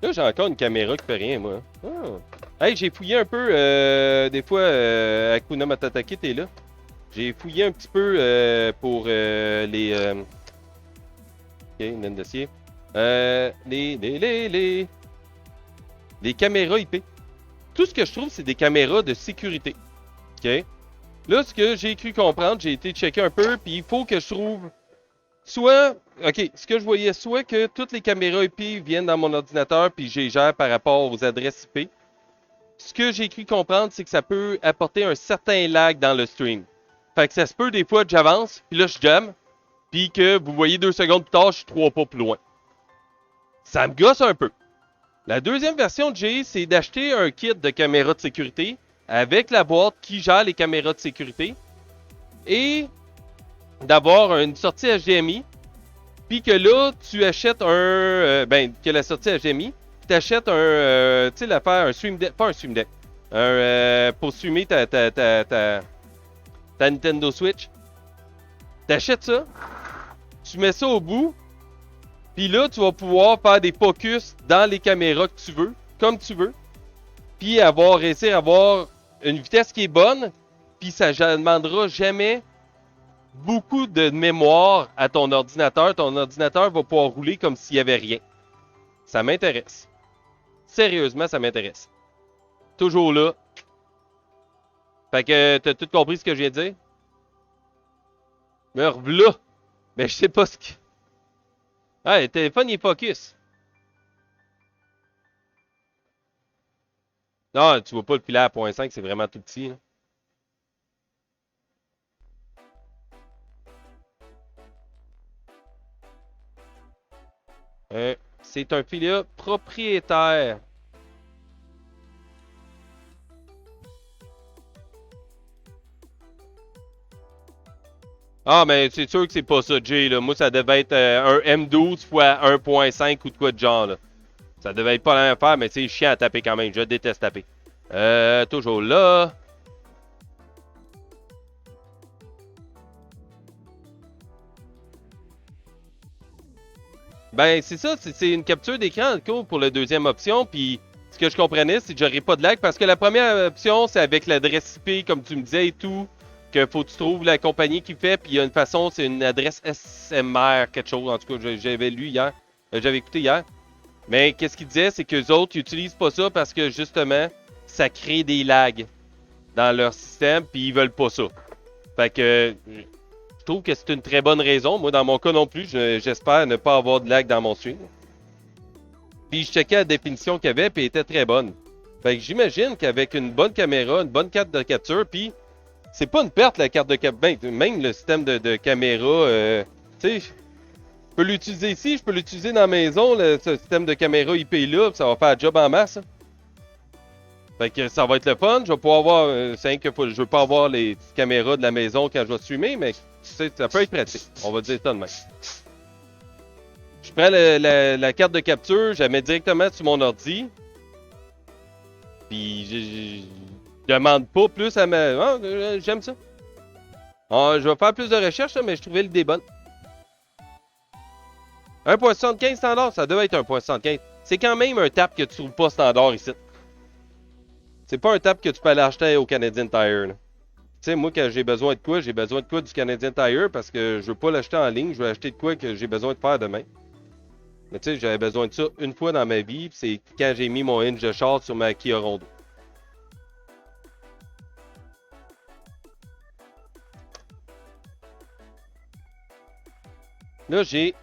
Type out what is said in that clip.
Là, j'ai encore une caméra qui fait rien, moi. Ah. Hey, j'ai fouillé un peu, des fois, Hakuna Matatake, t'es là. J'ai fouillé un petit peu pour les... ok, une laine d'acier. Les caméras IP. Tout ce que je trouve, c'est des caméras de sécurité. OK? Là, ce que j'ai cru comprendre, j'ai été checker un peu, puis il faut que je trouve soit... OK, ce que je voyais, soit que toutes les caméras IP viennent dans mon ordinateur, puis je les gère par rapport aux adresses IP. Ce que j'ai cru comprendre, c'est que ça peut apporter un certain lag dans le stream. Fait que ça se peut des fois que j'avance, puis là je jam, puis que vous voyez 2 secondes plus tard, je suis 3 pas plus loin. Ça me gosse un peu. La deuxième version de j'ai, c'est d'acheter un kit de caméras de sécurité avec la boîte qui gère les caméras de sécurité et d'avoir une sortie HDMI, puis que là, tu achètes que la sortie HDMI, tu achètes tu sais, l'affaire, un stream deck, pas un stream deck, pour streamer ta Nintendo Switch. T'achètes ça, tu mets ça au bout, puis là, tu vas pouvoir faire des focus dans les caméras que tu veux, comme tu veux, puis réussir à avoir une vitesse qui est bonne, puis ça ne demandera jamais beaucoup de mémoire à ton ordinateur. Ton ordinateur va pouvoir rouler comme s'il n'y avait rien. Ça m'intéresse. Sérieusement, ça m'intéresse. Toujours là. Fait que t'as tout compris ce que je viens de dire? Me rev'là! Mais je sais pas ce que... Ah, le téléphone, il est focus. Non, tu vois pas le filaire à 0.5, c'est vraiment tout petit. Là. C'est un filet propriétaire. Ah, mais c'est sûr que c'est pas ça, Jay. Là. Moi, ça devait être un M12 fois 1.5 ou de quoi de genre. Là. Ça devait être pas la même affaire, mais c'est chiant à taper quand même. Je déteste taper. Toujours là. Ben, c'est ça. C'est une capture d'écran cool pour la deuxième option. Puis, ce que je comprenais, c'est que j'aurais pas de lag parce que la première option, c'est avec l'adresse IP, comme tu me disais et tout. Que faut que tu trouves la compagnie qui fait. Puis, il y a une façon, c'est une adresse SMR, quelque chose. En tout cas, j'avais lu hier. J'avais écouté hier. Mais qu'est-ce qu'ils disaient, c'est qu'eux autres, ils utilisent pas ça parce que justement, ça crée des lags dans leur système, puis ils veulent pas ça. Fait que je trouve que c'est une très bonne raison. Moi, dans mon cas non plus, j'espère ne pas avoir de lag dans mon stream. Puis je checkais la définition qu'il y avait, puis elle était très bonne. Fait que j'imagine qu'avec une bonne caméra, une bonne carte de capture, puis c'est pas une perte la carte de capture. Ben, même le système de caméra, tu sais, je peux l'utiliser ici, je peux l'utiliser dans la maison, ce système de caméra IP-là, ça va faire un job en masse. Hein. Fait que ça va être le fun. Je vais pouvoir avoir. Je veux pas avoir les petites caméras de la maison quand je vais streamer, mais tu sais, ça peut être pratique. On va dire ça de même. Je prends la carte de capture, je la mets directement sur mon ordi. Puis je demande pas plus à ma. Ah, j'aime ça. Ah, je vais faire plus de recherches, mais je trouvais l'idée bonne. 1.75 standard, ça devait être 1.75. C'est quand même un tap que tu trouves pas standard ici. C'est pas un tap que tu peux aller acheter au Canadian Tire. Là. Tu sais, moi, quand j'ai besoin de quoi, j'ai besoin de quoi du Canadian Tire parce que je veux pas l'acheter en ligne, je veux acheter de quoi que j'ai besoin de faire demain. Mais tu sais, j'avais besoin de ça une fois dans ma vie, c'est quand j'ai mis mon hinge de char sur ma Kia Rondo. Là, j'ai